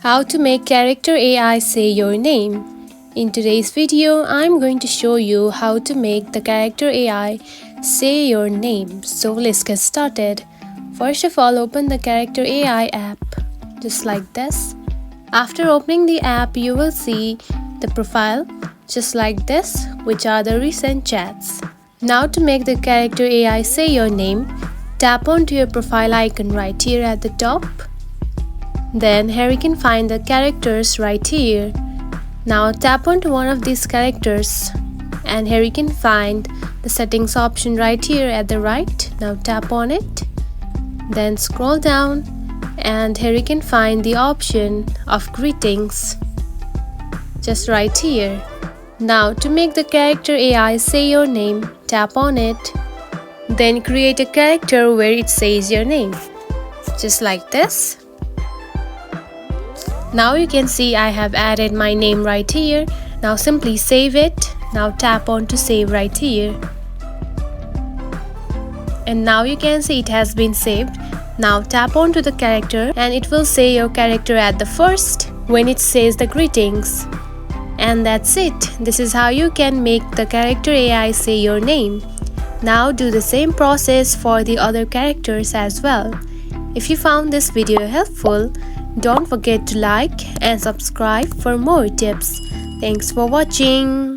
How to make character AI say your name. In today's video, I'm going to show you how to make the character AI say your name. So let's get started. First of all, open the character AI app, just like this. After opening the app, you will see the profile, just like this, which are the recent chats. Now to make the character AI say your name, tap onto your profile icon right here at the top. Then here you can find the characters right here. Now tap onto one of these characters and here you can find the settings option right here at the right. Now tap on it. Then scroll down and here you can find the option of greetings, just right here. Now to make the character AI say your name, tap on it. Then create a character where it says your name, just like this. Now you can see I have added my name right here. Now simply save it. Now tap on to save right here. And now you can see it has been saved. Now tap on to the character and it will say your character at the first when it says the greetings. And that's it. This is how you can make the character AI say your name. Now do the same process for the other characters as well. If you found this video helpful, don't forget to like and subscribe for more tips. Thanks for watching.